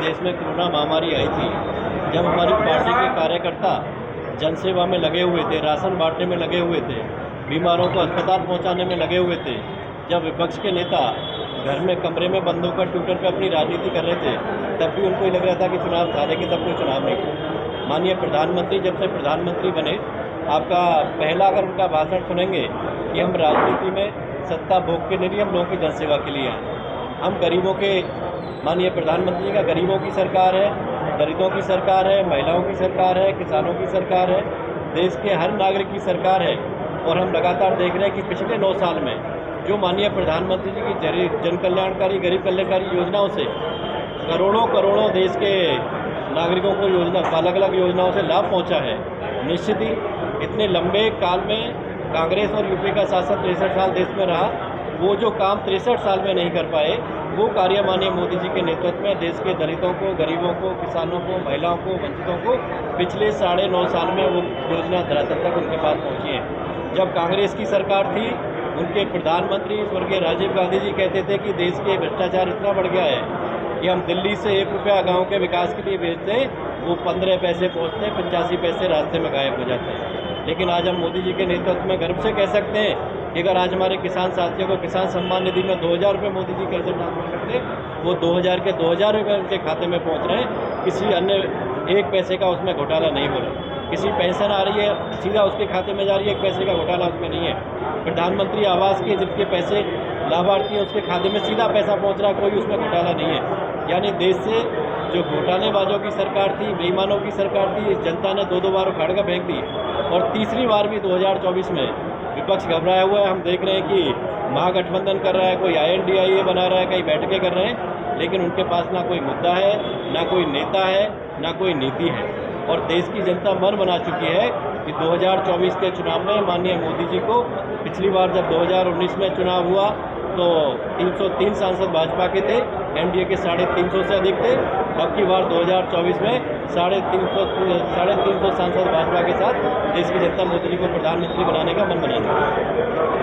देश में कोरोना महामारी आई थी, जब हमारी पार्टी के कार्यकर्ता जनसेवा में लगे हुए थे, राशन बांटने में लगे हुए थे, बीमारों को अस्पताल पहुंचाने में लगे हुए थे, जब विपक्ष के नेता घर में कमरे में बंद होकर ट्विटर पर अपनी राजनीति कर रहे थे, तब भी उनको ही लग रहा था कि चुनाव था, लेकिन तब कोई चुनाव नहीं था। माननीय प्रधानमंत्री जब से प्रधानमंत्री बने, आपका पहला अगर उनका भाषण सुनेंगे कि हम राजनीति में सत्ता भोग के नहीं, हम लोगों की जनसेवा के लिए हैं। हम गरीबों के, माननीय प्रधानमंत्री जी का गरीबों की सरकार है, दलितों की सरकार है, महिलाओं की सरकार है, किसानों की सरकार है, देश के हर नागरिक की सरकार है। और हम लगातार देख रहे हैं कि पिछले 9 साल में जो माननीय प्रधानमंत्री जी की जन कल्याणकारी, गरीब कल्याणकारी योजनाओं से करोड़ों करोड़ों देश के नागरिकों को योजना, अलग अलग योजनाओं से लाभ पहुंचा है। निश्चित ही इतने लंबे काल में कांग्रेस और यूपी का शासन 63 साल देश में रहा, वो जो काम 63 साल में नहीं कर पाए, वो कार्य माननीय मोदी जी के नेतृत्व में देश के दलितों को, गरीबों को, किसानों को, महिलाओं को, वंचितों को पिछले 9.5 साल में वो योजना धरातल तक उनके पास पहुँची है। जब कांग्रेस की सरकार थी, उनके प्रधानमंत्री स्वर्गीय राजीव गांधी जी कहते थे कि देश के भ्रष्टाचार इतना बढ़ गया है कि हम दिल्ली से 1 रुपया गाँव के विकास के लिए भेजते हैं, वो 15 पैसे पहुँचते हैं, 85 पैसे रास्ते में गायब हो जाते हैं। लेकिन आज हम मोदी जी के नेतृत्व में गर्व से कह सकते हैं कि अगर आज हमारे किसान साथियों को किसान सम्मान निधि में 2000 रुपये मोदी जी कैसे ट्रांसफर करते, वो 2000 के 2000 रुपये उनके खाते में पहुंच रहे हैं। किसी अन्य 1 पैसे का उसमें घोटाला नहीं हो रहा। किसी पेंशन आ रही है, सीधा उसके खाते में जा रही है, 1 पैसे का घोटाला उसमें नहीं है। प्रधानमंत्री आवास के जिनके पैसे लाभार्थी हैं उसके खाते में सीधा पैसा पहुँच रहा है, कोई उसमें घोटाला नहीं है। यानी देश से जो घोटालेबाजों की सरकार थी, बेईमानों की सरकार थी, इस जनता ने 2-2 बार उखाड़ कर फेंक दी। और तीसरी बार भी 2024 में विपक्ष घबराया हुआ है। हम देख रहे हैं कि महागठबंधन कर रहा है, कोई INDIA बना रहा है, कई बैठकें कर रहे हैं, लेकिन उनके पास ना कोई मुद्दा है, ना कोई नेता है, ना कोई नीति है। और देश की जनता मन बना चुकी है कि 2024 के चुनाव में माननीय मोदी जी को, पिछली बार जब 2019 में चुनाव हुआ तो 303 सांसद भाजपा के थे, NDA के 350 से अधिक थे। अब की बार 2024 में 350 सांसद भाजपा के साथ देश की जनता मोदी जी को प्रधानमंत्री बनाने का मन बना चुकी है।